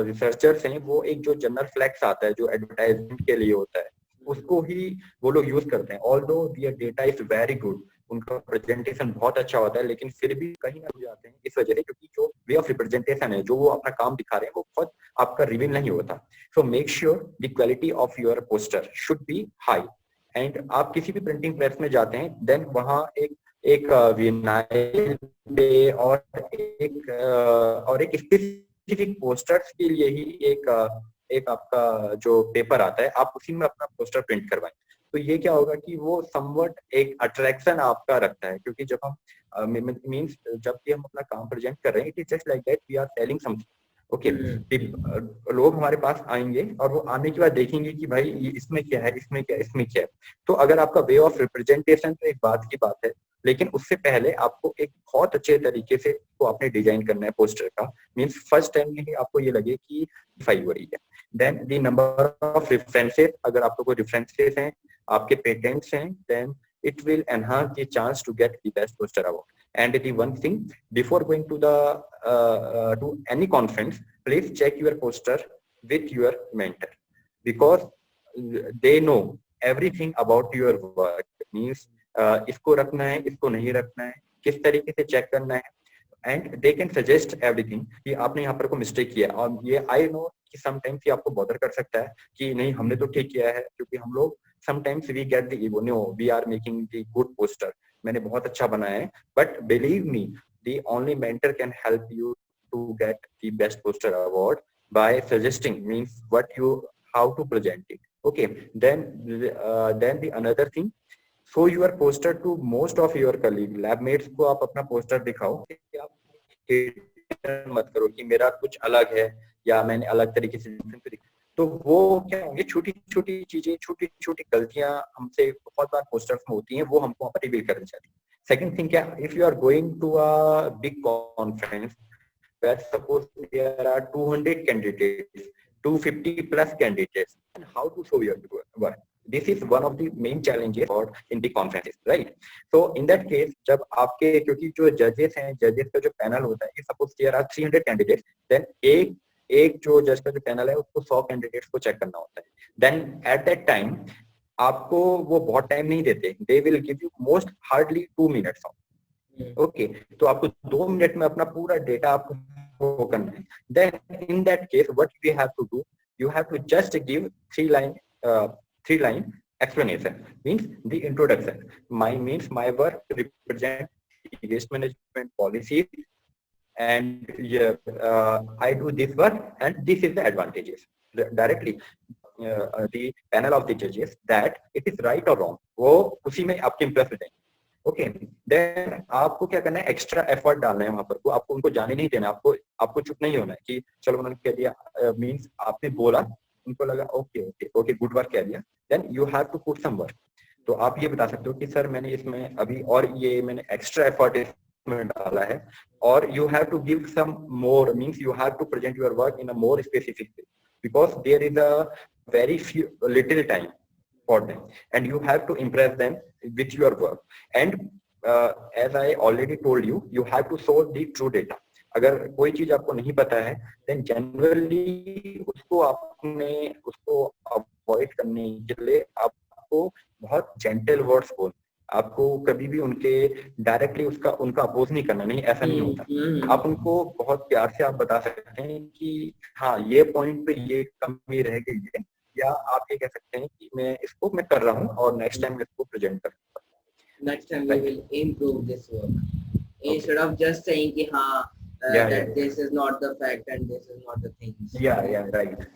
रिसर्चर्स हैं, वो एक जो जनरल फ्लैक्स आता है जो एडवर्टाइजमेंट के लिए होता है, उसको ही वो लोग यूज करते हैं। Although their data is very good, उनका प्रेजेंटेशन बहुत अच्छा होता है, लेकिन फिर भी कहीं ना हो जाते हैं इस वजह से क्योंकि जो वे ऑफ रिप्रेजेंटेशन है, जो वो अपना काम दिखा रहे हैं, वो बहुत आपका रिवील नहीं होता। So make sure the quality of your poster should be high. And आप किसी भी प्रिंटिंग प्रेस में जाते हैं, देन वहाँ एक विनाइल पे और एक स्पेसिफिक पोस्टर्स के लिए ही एक आपका जो पेपर आता है, आप उसी में अपना पोस्टर प्रिंट करवाएं। तो ये क्या होगा कि वो समवट एक अट्रैक्शन आपका रखता है, क्योंकि जब हम मींस जब भी हम अपना काम प्रेजेंट कर रहे हैं, it is just like that we are selling something. Okay, लोग हमारे पास आएंगे और वो आने के बाद देखेंगे कि भाई ये इसमें क्या है, इसमें क्या है, इसमें क्या है। तो अगर आपका वे ऑफ रिप्रेजेंटेशन तो एक बात की बात है, लेकिन उससे पहले आपको एक बहुत अच्छे तरीके से वो आपने डिजाइन करना है पोस्टर का, मींस फर्स्ट टाइम में ही आपको ये लगे कि फाई हो रही है। Then the number of references, अगर आपको कोई रेफरेंसेस हैं, आपके पेटेंट्स हैं, then it will enhance the chance to get the best poster award. And the one thing, before going to the to any conference, please check your poster with your mentor, because they know everything about your work, means इसको रखना है, इसको नहीं रखना है, किस तरीके से चेक करना है, and they can suggest everything कि आपने यहाँ पर कोई मिस्टेक किया। और ये आई नो कि समटाइम्स ये आपको बॉदर कर सकता है कि नहीं हमने तो ठीक किया है, क्योंकि हम लोग sometimes we get the ego, no we are making the good poster, मैंने बहुत अच्छा बनाया है। But believe me, the only mentor can help you to get the best poster award by suggesting means what you how to present it. Okay, then the another thing, show your poster to most of your colleague, labmates को आप अपना poster दिखाओ, कि आप मत करो कि मेरा कुछ अलग है या मैंने अलग तरीके से, तो वो क्या होंगे, छोटी छोटी चीजें, छोटी छोटी गलतियां हमसे बहुत बार पोस्टर्स में होती हैं, वो हमको वहां पर रिवील करनी चाहिए। सेकंड थिंग क्या, if you are going to a big conference where suppose there are 200 candidates, 250 plus candidates, and how to show your work? This is one of the main challenges for in the conferences, right? So in that case, जब आपके क्योंकि जो जजेस हैं, जजेस का जो panel होता है, suppose there are 300 candidates, then एक जो जज का जो पैनल है उसको 100 कैंडिडेट्स को चेक करना होता है. देन एट दैट टाइम आपको वो बहुत टाइम नहीं देते. They will give you most hardly 2 minutes. Okay, तो आपको 2 मिनट में अपना पूरा डेटा आपको करना है. Then in that case what you have to do, you have to just give 3 line explanation. Means the introduction. My work represent waste management policies, and I do this work, and this is the advantages. Directly the panel of the judges that it is right or wrong, वो उसी में आपके impress हो जाएंगे. Okay, then आपको क्या करना है, एक्स्ट्रा एफर्ट डालना है वहां पर. आपको उनको जाने नहीं देना, आपको चुप नहीं होना है कि चलो उन्होंने कह दिया, मींस आपने बोला, उनको लगा okay okay okay good work कह दिया, then you have to put some work. तो आप ये बता सकते हो कि सर मैंने इसमें अभी और ये मैंने एक्स्ट्रा एफर्ट इसमें डाला है, और you have to give some more, means you have to present your work in a more specific way, because there is a very little time for them, and you have to impress them with your work. And as I already told you, you have to show the true data. अगर कोई चीज आपको नहीं पता है, then generally उसको avoid करने के लिए आपको बहुत जेंटल वर्ड्स बोल, आपको कभी भी उनके डायरेक्टली उनका अपोज नहीं करना. नहीं, ऐसा नहीं होता. आप उनको बहुत प्यार से आप बता सकते हैं कि हाँ ये पॉइंट पे ये कमी रह गई है, या आप ये कह सकते हैं कि मैं कर रहा हूँ और नेक्स्ट टाइम इसको प्रेजेंट करूंगा. Next time we will improve this work. Instead of just saying कि हाँ that this is not the fact and this is not the thing. Yeah, right.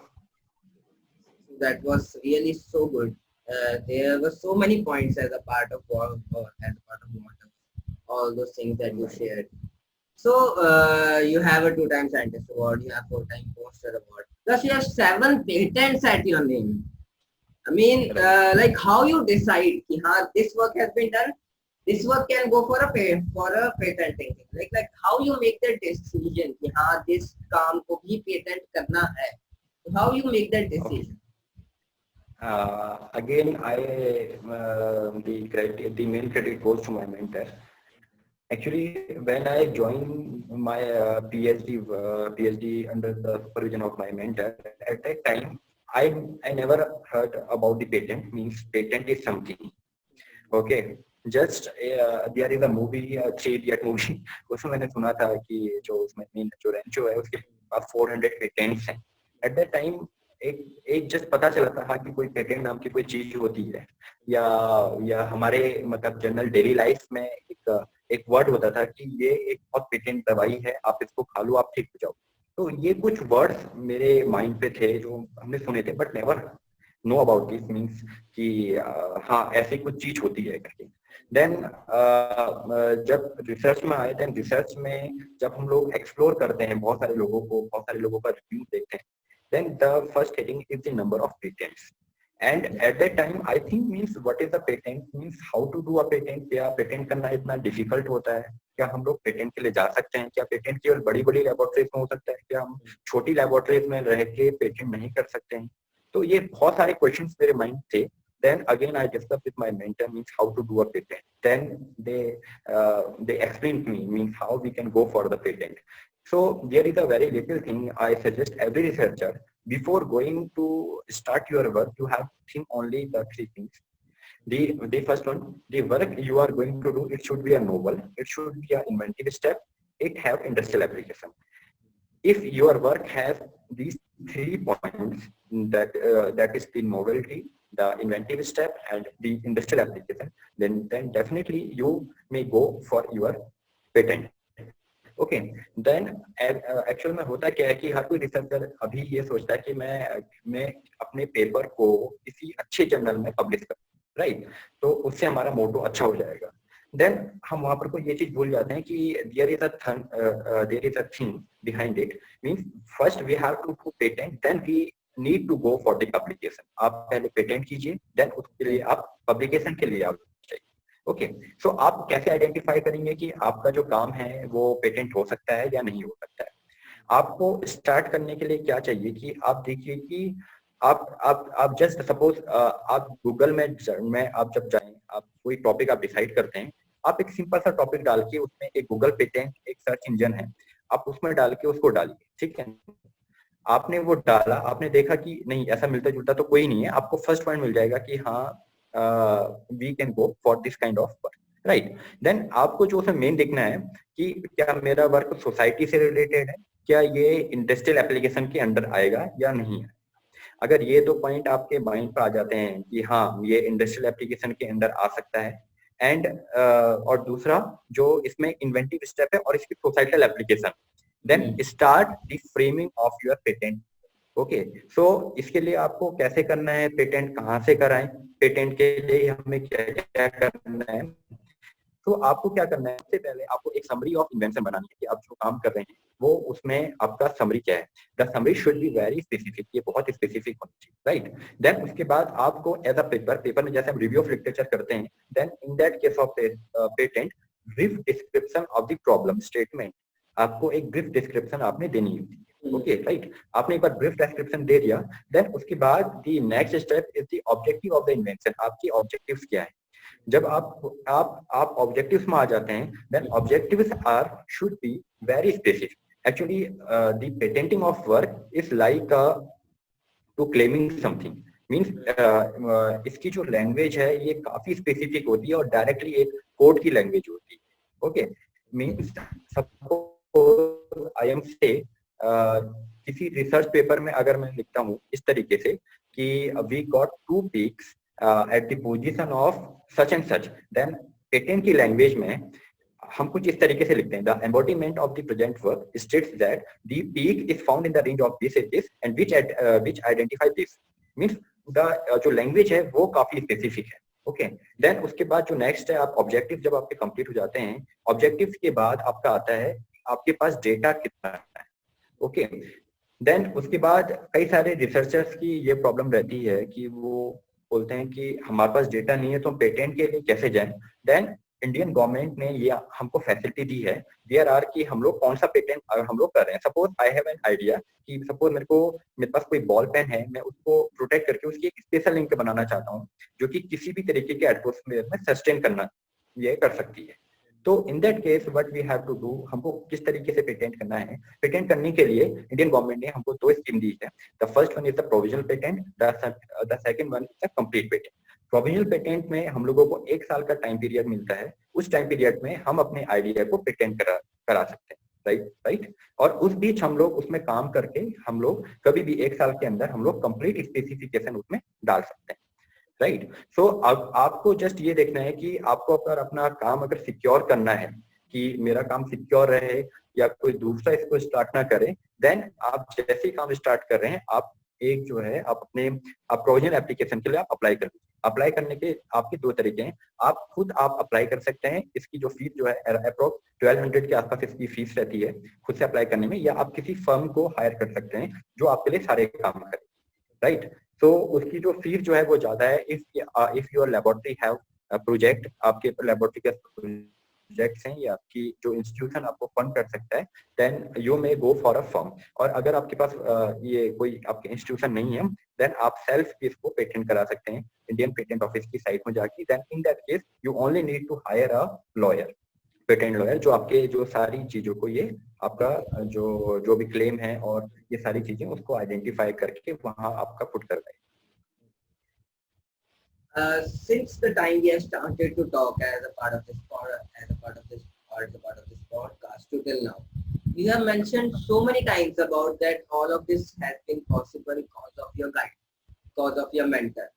That was really so good. There were so many points as a part of work or as a part of all those things that you shared. So you have a 2-time scientist award, you have 4-time poster award, plus you have 7 patents at your name. I mean, like how you decide कि हाँ this work has been done, this work can go for a patenting. Like how you make that decision कि हाँ this काम को भी patent करना है. How you make that decision? Again, the main credit goes to my mentor. Actually, when I joined my PhD under the supervision of my mentor, at that time, I never heard about the patent. Means patent is something. Okay, just there is a movie, 3 Idiot movie. उसमें मैंने सुना था कि जो उसमें जो रेंचो है उसके पास 400 patents हैं. At that time, एक जस्ट पता चला था कि कोई पेटेंट नाम की कोई चीज होती है, या हमारे मतलब जनरल डेली लाइफ में एक वर्ड होता था कि ये एक बहुत पेटेंट दवाई है, आप इसको खा लो आप ठीक हो जाओ. तो ये कुछ वर्ड्स मेरे माइंड पे थे जो हमने सुने थे, but never know about this. Means कि हाँ ऐसी कुछ चीज होती है करके. देन जब रिसर्च में आए, देन रिसर्च में जब हम लोग एक्सप्लोर करते हैं, बहुत सारे लोगों का रिव्यू देखते हैं, then the first heading is the number of patents. And at that time I think means what is the patent, means how to do a patent. क्या पेटेंट करना इतना डिफिकल्ट होता है? क्या हम लोग पेटेंट के लिए जा सकते हैं? क्या पेटेंट केवल बड़ी लैबोरेटरीज में हो सकता है? क्या हम छोटी लैबोरेटरीज में रह के पेटेंट नहीं कर सकते हैं? तो ये बहुत सारे क्वेश्चंस मेरे माइंड थे. Then again I discussed with my mentor means how to do a patent. Then they explained me means how we can go for the patent. So there is a very little thing I suggest every researcher, before going to start your work, you have to think only the 3 things. The first one, the work you are going to do, it should be a novel, it should be an inventive step, it have industrial application. If your work has these 3 points, that is the novelty, the inventive step and the industrial application, then definitely you may go for your patent. Okay, then actual में होता क्या है कि हर कोई researcher अभी ये सोचता है कि मैं अपने पेपर को किसी अच्छे जर्नल में पब्लिश करूं, राइट? तो उससे हमारा मोटो अच्छा हो जाएगा. देन हम वहां पर को ये चीज भूल जाते हैं कि there is a thing behind it. Means first we have to patent, then we need to go for the publication. आप पहले पेटेंट कीजिए, देन उसके लिए आप पब्लिकेशन के लिए आप ओके. सो आप कैसे आइडेंटिफाई करेंगे कि आपका जो काम है वो पेटेंट हो सकता है या नहीं हो सकता है? आपको स्टार्ट करने के लिए क्या चाहिए कि आप देखिए कि आप जस्ट सपोज आप गूगल में आप जब जाएं, आप कोई टॉपिक आप डिसाइड करते हैं, आप एक सिंपल सा टॉपिक डाल के उसमें एक गूगल पेटेंट एक सर्च इंजन है, आप उसमें डाल के उसको डालिए, ठीक है। आपने वो डाला, आपने देखा कि नहीं ऐसा मिलता जुलता तो कोई नहीं है, आपको फर्स्ट पॉइंट मिल जाएगा कि हाँ we can go for this kind of work, right. Then आपको जो उसमें मेन देखना है कि क्या मेरा वर्क सोसाइटी से रिलेटेड है, क्या ये इंडस्ट्रियल एप्लीकेशन के अंडर आएगा या नहीं है। अगर ये दो पॉइंट आपके माइंड पर आ जाते हैं कि हाँ ये इंडस्ट्रियल एप्लीकेशन के अंदर आ सकता है, एंड और दूसरा जो इसमें इन्वेंटिव स्टेप है और इसकी societal application, then start the framing of your patent. Okay, so इसके लिए आपको कैसे करना है, पेटेंट कहाँ से कराएं, पेटेंट के लिए हमें क्या क्या करना है। तो आपको क्या करना है, सबसे पहले आपको एक समरी ऑफ इन्वेंशन बनानी है कि आप जो काम कर रहे हैं वो उसमें आपका समरी क्या है। The summary should be very specific, ये बहुत स्पेसिफिक होनी चाहिए, राइट। देन उसके बाद आपको एज अ पेपर में जैसे हम रिव्यू ऑफ लिटरेचर करते हैं, then in that case of patent brief description of the problem statement, आपको एक ब्रीफ डिस्क्रिप्शन आपने देनी होती है। ओके, राइट, आपने एक बार ब्रीफ डिस्क्रिप्शन दे दिया, देन उसके बाद the next step is the objective of the invention, आपकी ऑब्जेक्टिव्स क्या है। जब आप ऑब्जेक्टिव्स में आ जाते हैं, then objectives are should be very specific. Actually the patenting of work is like to claiming something, means इसकी जो लैंग्वेज है ये काफी स्पेसिफिक होती है और डायरेक्टली एक कोड की लैंग्वेज होती है। Okay, means suppose I am से किसी रिसर्च पेपर में अगर मैं लिखता हूँ इस तरीके से कि we got 2 peaks at the position of such and such, then patent की लैंग्वेज में हम कुछ इस तरीके से लिखते हैं, the embodiment of the present work states that the peak is found in the range of this and which identify this, means the जो लैंग्वेज है वो काफी स्पेसिफिक है। ओके, देन उसके बाद जो नेक्स्ट है, आप ऑब्जेक्टिव जब आपके कंप्लीट हो जाते हैं, ऑब्जेक्टिव के बाद आपका आता है आपके पास डेटा कितना है। ओके, देन उसके बाद कई सारे रिसर्चर्स की ये प्रॉब्लम रहती है कि वो बोलते हैं कि हमारे पास डेटा नहीं है तो हम पेटेंट के लिए कैसे जाएं। देन इंडियन गवर्नमेंट ने ये हमको फैसिलिटी दी है, देयर आर कि हम लोग कौन सा पेटेंट अगर हम लोग कर रहे हैं, suppose I have an idea कि सपोज मेरे पास कोई बॉल पेन है, मैं उसको प्रोटेक्ट करके उसकी एक स्पेशल इंक बनाना चाहता हूँ जो कि किसी भी तरीके के एटमॉस्फेयर में सस्टेन करना ये कर सकती है। तो in that case what we have to do, हमको किस तरीके से पेटेंट करना है। पेटेंट करने के लिए इंडियन गवर्नमेंट ने हमको 2 स्कीम दी है। The first one is the provisional patent, the second one is the complete patent. Provisional patent में हम लोगों को 1 साल का टाइम पीरियड मिलता है, उस टाइम पीरियड में हम अपने आइडिया को पेटेंट करा सकते हैं, राइट। और उस बीच हम लोग उसमें काम करके हम लोग कभी भी 1 साल के अंदर हम लोग कंप्लीट स्पेसिफिकेशन उसमें डाल सकते हैं, राइट। सो अब आपको जस्ट ये देखना है कि आपको अगर अपना काम अगर सिक्योर करना है कि मेरा काम सिक्योर रहे या कोई दूसरा इसको स्टार्ट ना करे, देन आप जैसे ही काम स्टार्ट कर रहे हैं आप एक जो है आप अपने आप प्रोविजनल एप्लीकेशन के लिए आप अप्लाई कर दीजिए। अप्लाई करने के आपके 2 तरीके हैं, आप खुद आप अप्लाई कर सकते हैं, इसकी जो फीस जो है अप्रोक्स 1200 के आसपास इसकी फीस रहती है खुद से अप्लाई करने में, या आप किसी फर्म को हायर कर सकते हैं जो आपके लिए सारे काम करे, राइट। तो उसकी जो फीस जो है वो ज्यादा है। If your laboratory have project, आपके लेबोरेटरी के प्रोजेक्ट्स हैं या आपकी जो इंस्टीट्यूशन आपको फंड कर सकता है, then you may go for a firm. और अगर आपके पास ये कोई आपके इंस्टीट्यूशन नहीं है, देन आप सेल्फ इसको पेटेंट करा सकते हैं इंडियन पेटेंट ऑफिस की साइट में जाके। Then in that case you only need to hire a lawyer, patent lawyer, जो आपके जो सारी चीजों को ये आपका जो जो भी क्लेम है और ये सारी चीजें उसको आइडेंटिफाई करके वहां आपका पुट करवाए। Since the time we have started to talk as a part of this podcast to till now, you have mentioned so many times about that all of this has been possible because of your guide, because of your mentor,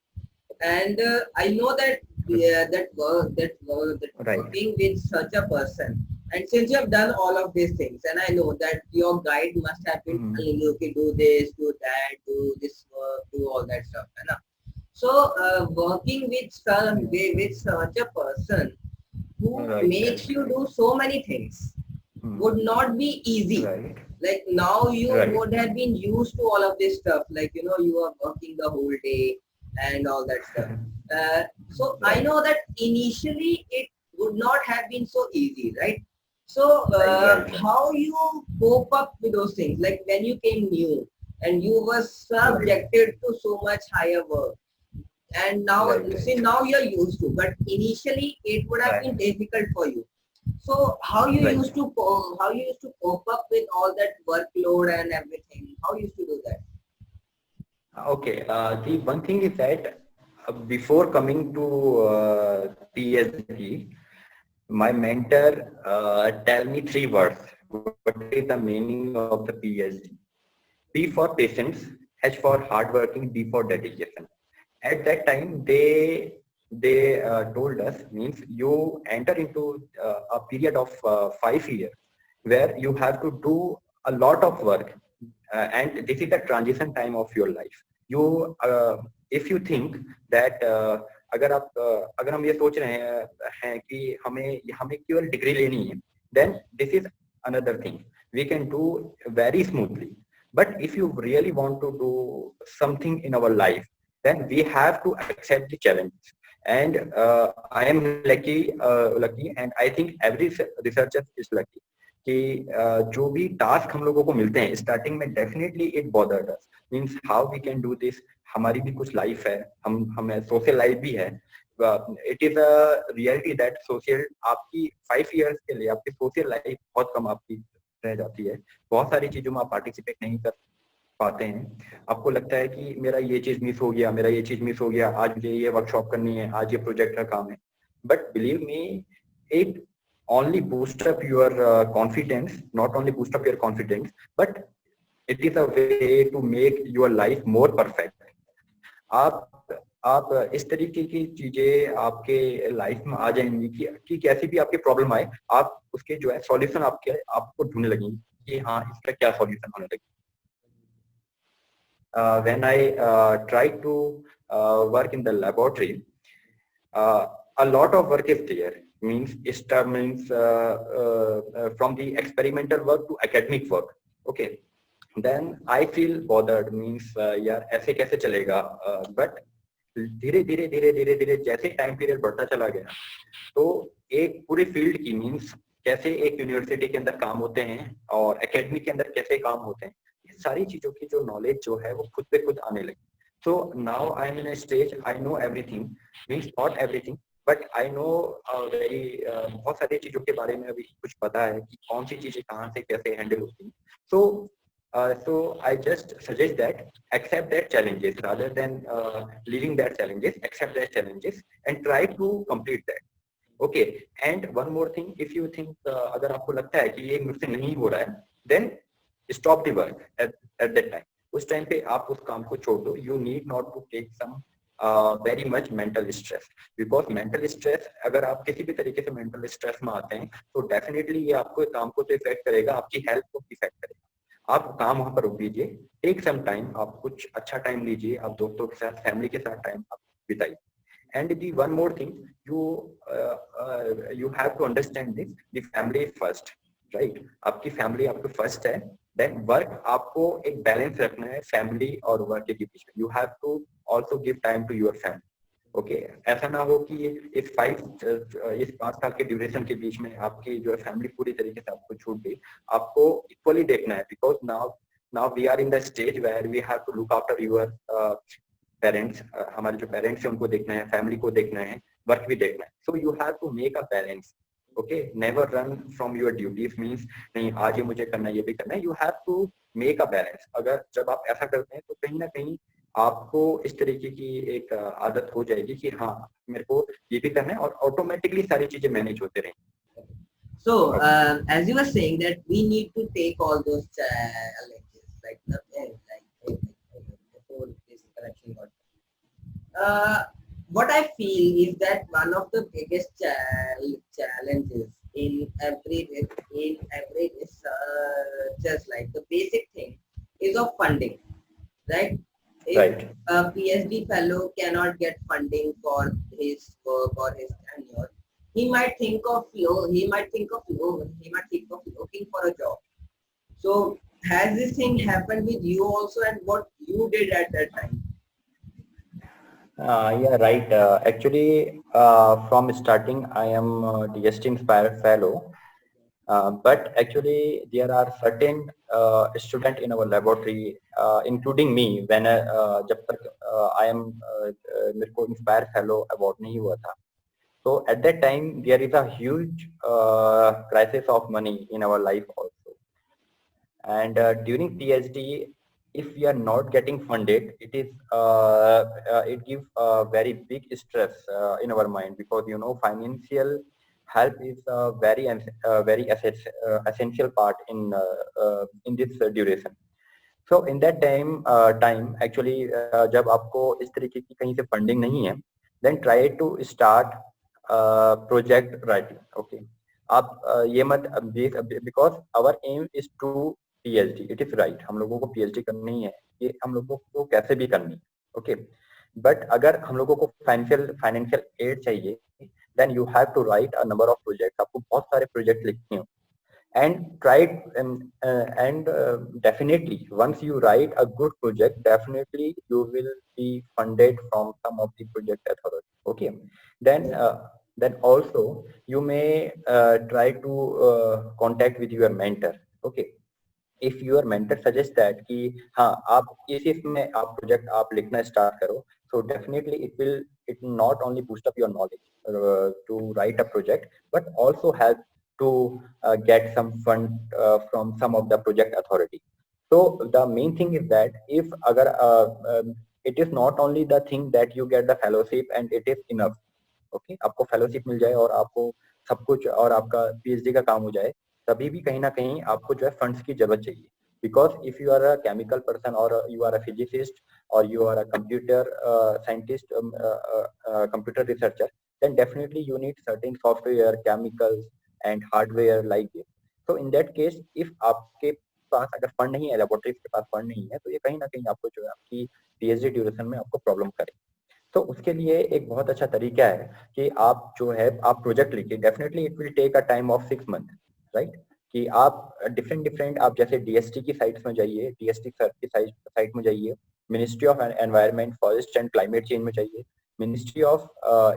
and I know that Right. working with such a person, and since you have done all of these things, and I know that your guide must have been telling you, okay, do this, do that, do this work, do all that stuff, है ना? So working with such a person who Right. makes you do so many things would not be easy. Right. Like now you Right. would have been used to all of this stuff, like you know you are working the whole day and all that stuff. So I Right. know that initially it would not have been so easy, right? So Right. how you cope up with those things? Like when you came new, and you were subjected to so much higher work. And now, see, now you're used to, but initially it would have been difficult for you. So how you used to cope up with all that workload and everything? How you used to do that? Okay, the one thing is that before coming to PhD, my mentor tell me three words. What is the meaning of the PhD? P for patience, H for hardworking, D for dedication. At that time, they told us means you enter into a period of 5 years where you have to do a lot of work, and this is the transition time of your life. You if you think that अगर हम ये सोच रहे हैं कि हमें हमें केवल डिग्री लेनी है, then this is another thing we can do very smoothly. But if you really want to do something in our life, then we have to accept the challenges. And I am lucky, and I think every researcher is lucky कि जो भी task हम लोगों को मिलते हैं starting में, definitely it bothered us, means how we can do this. हमारी भी कुछ लाइफ है, हम हमें सोशल लाइफ भी है. It is a reality that social आपकी 5 इयर्स के लिए आपकी सोशल लाइफ बहुत कम आपकी रह जाती है. बहुत सारी चीजों में आप पार्टिसिपेट नहीं कर पाते हैं. आपको लगता है कि मेरा ये चीज मिस हो गया, मेरा ये चीज मिस हो गया, आज मुझे ये वर्कशॉप करनी है, आज ये प्रोजेक्ट का काम है. But believe me, it only boost up your confidence, not only boost up your confidence, but it is a way to make your life more perfect. आप इस तरीके की चीजें आपके लाइफ में आ जाएंगी कि कैसी भी आपकी प्रॉब्लम आए, आप उसके जो है सॉल्यूशन आपको ढूंढने लगेंगे कि हाँ इसका क्या सॉल्यूशन होने लगे. When I tried to work in the laboratory, a lot of work is there. Means from the experimental work to academic work. Okay, then I feel bothered. Means यार ऐसे कैसे चलेगा. But धीरे धीरे धीरे धीरे धीरे जैसे टाइम पीरियड बढ़ता चला गया, तो एक पूरे फील्ड की मीन्स कैसे एक यूनिवर्सिटी के अंदर काम होते हैं और एकेडमी के अंदर कैसे काम होते हैं, ये सारी चीजों की जो नॉलेज जो है वो खुद पे खुद आने लगी. So now I am in a stage, I know everything, means not everything, but I know बहुत सारी चीजों के बारे में अभी कुछ पता है कि कौन सी चीजें कहाँ से कैसे हैंडल होती हैं. So I just suggest that accept that challenges rather than leaving that challenges. Accept that challenges and try to complete that. Okay, and one more thing, if you think अगर आपको लगता है कि ये मुझसे नहीं हो रहा है, then stop the work at that time. उस टाइम पे आप उस काम को छोड़ दो. You need not to take some very much mental stress, because mental stress, अगर आप किसी भी तरीके से mental stress में आते हैं तो definitely ये आपको काम को तो इफेक्ट करेगा, आपकी हेल्थ को इफेक्ट करेगा. आप काम वहां पर रोक दीजिए, टेक सम टाइम, आप कुछ अच्छा टाइम लीजिए, आप दोस्तों के साथ, फैमिली के साथ टाइम आप बिताइए. And the one more thing, you have to understand this, the family is first, right? आपकी फैमिली आपको फर्स्ट है, then work आपको एक बैलेंस रखना है फैमिली और वर्क के बीच में. You have to also give time to your family. Okay, ऐसा ना हो कि इस 5 साल के ड्यूरेशन के बीच में आपकी जो है फैमिली पूरी तरीके से आपको छूट गई. आपको इक्वली देखना है, because now we are in the stage where we have to look after your parents. हमारे जो पेरेंट्स हैं उनको देखना है, फैमिली को देखना है, वर्क भी देखना है. So you have to make a balance. Okay, never run from your duties, means नहीं आज ये मुझे करना है, ये भी करना है. You have to make a balance. अगर जब आप ऐसा करते हैं तो कहीं ना कहीं आपको इस तरीके की एक आदत हो जाएगी कि हाँ मेरे को ये भी करना है, और ऑटोमेटिकली सारी चीजें मैनेज होते रहेंगी. So, as you were saying that we need to take all those challenges, like before this correction got. What I feel is that one of the biggest challenges in every research, like the basic thing, is of funding, right? If a PhD fellow cannot get funding for his work or his tenure, he might think of looking for a job. So has this thing happened with you also, and what you did at that time? Yeah, right. Actually, from starting, I am DST Inspire Fellow. But actually, there are certain students in our laboratory, including me, when जब तक I am मेरे को Inspire Fellow award नहीं हुआ था. So at that time, there is a huge crisis of money in our life also. And during PhD, if we are not getting funded, it gives a very big stress in our mind, because financial help is a essential part in this duration. So in that time actually, जब आपको इस तरीके की कहीं से funding नहीं है, then try to start project writing. Okay, आप ये मत, because our aim is to PhD. It is right, हम लोगों को PhD करनी है, ये हम लोगों को कैसे भी करनी है. Okay, but अगर हम लोगों को फाइनेंशियल एड चाहिए, then you have to write a number of projects. आपको बहुत सारे प्रोजेक्ट लिखने हो, and try definitely once you write a good project, definitely you will be funded from some of the project authority. Okay, then also you may try to contact with your mentor. Okay, if your mentor suggests that कि हाँ आप इसमें आप project आप लिखना start करो, so definitely it will not only boost up your knowledge to write a project, but also help to get some fund from some of the project authority. So the main thing is that if agar it is not only the thing that you get the fellowship and it is enough. Okay, आपको fellowship मिल जाए और आपको सब कुछ और आपका PhD का काम हो जाए, तभी भी कहीं ना कहीं आपको जो है फंड्स की जरूरत चाहिए. Because if you are a chemical person or you are a physicist or you are a computer scientist, computer researcher, then definitely you need certain software, chemicals and hardware like this. So in that case, if आपके पास अगर fund नहीं है, laboratories के पास fund नहीं है, तो ये कहीं ना कहीं आपको जो है आपकी PhD ड्यूरेशन में आपको प्रॉब्लम करे. तो उसके लिए एक बहुत अच्छा तरीका है कि आप जो है आप प्रोजेक्ट लिखिए. Definitely it will take a time of 6 month, right. कि आप डिफरेंट आप जैसे DST की साइट्स में जाइए, DST सर की साइट में जाइए, ministry of environment, forest and climate change में जाइए, मिनिस्ट्री ऑफ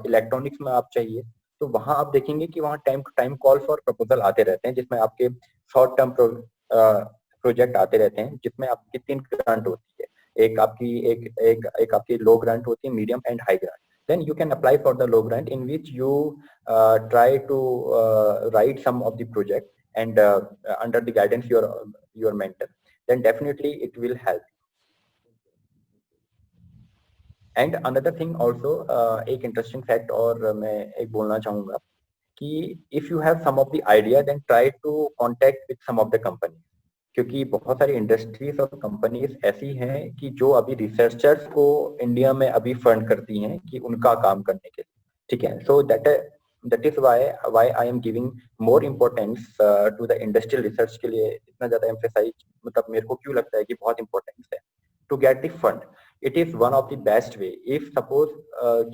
इलेक्ट्रॉनिक्स में आप चाहिए. तो वहां आप देखेंगे कि वहां time to time call for proposal आते रहते हैं, जिसमें आपके शॉर्ट टर्म प्रोजेक्ट आते रहते हैं, जिसमें आपकी 3 ग्रांट होती है. एक आपकी एक आपकी लो ग्रांट होती है, medium and high grant. Then you can apply for the low grant, in which you try to write some of the project and under the guidance your mentor. Then definitely it will help. And another thing also, एक interesting fact और मैं एक बोलना चाहूँगा कि if you have some of the idea, then try to contact with some of the company. क्योंकि बहुत सारी इंडस्ट्रीज और कंपनीज ऐसी हैं कि जो अभी रिसर्चर्स को इंडिया में अभी फंड करती हैं कि उनका काम करने के लिए. ठीक है, so that is why I am giving more importance to the industrial research के लिए इतना ज्यादा एम्फेसाइज, मतलब मेरे को क्यों लगता है कि बहुत इंपॉर्टेंस है to get the fund. It is one of the best way. If suppose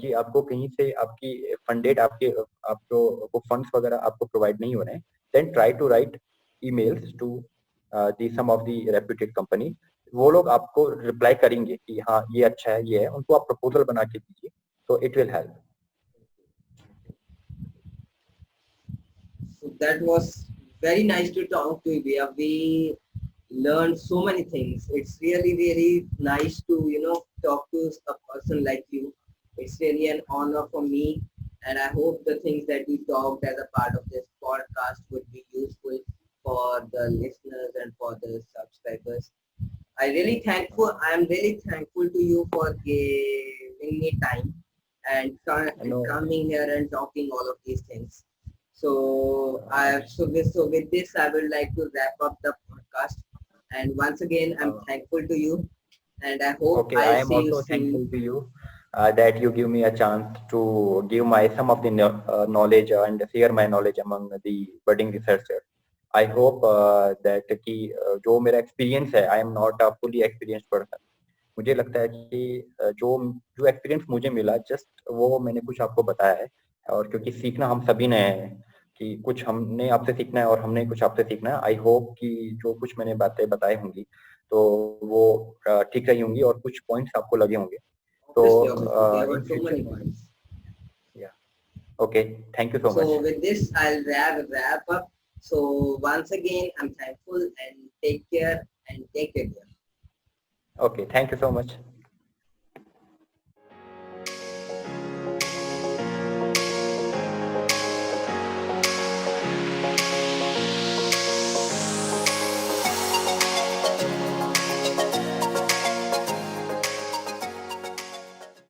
कि आपको कहीं से आपकी फंडेड आपको फंड्स वगैरह आपको प्रोवाइड नहीं हो रहे हैं, then try to write emails to the some of the reputed company. वो लोग आपको रिप्लाई करेंगे कि हाँ ये अच्छा है, ये है, उनको आप प्रपोजल बना के दीजिए, तो it will help. So that was very nice to talk to you. We learned so many things. It's really nice to talk to a person like you. It's really an honor for me, and I hope the things that we talked as a part of this podcast would be useful for the listeners and for the subscribers. I am really thankful to you for giving me time and coming here and talking all of these things. So with this I would like to wrap up the podcast. And once again, I'm thankful to you, and I hope I am also thankful to you that you give me a chance to give my some of the knowledge and share my knowledge among the budding researchers. I hope that कि जो मेरा experience है, I am not a fully experienced person. मुझे लगता है कि जो experience मुझे मिला, जस्ट वो मैंने कुछ आपको बताया है. और क्योंकि सीखना हम सभी ने है, कि कुछ हमने आपसे सीखना है और हमने कुछ आपसे सीखना है. आई होप कि जो कुछ मैंने बातें बताई होंगी तो वो ठीक रही होंगी और कुछ पॉइंट्स आपको लगे होंगे. तो okay, thank you so much. So with this, I'll wrap up. So once again, I'm thankful and take care and take it. Okay, thank you so much.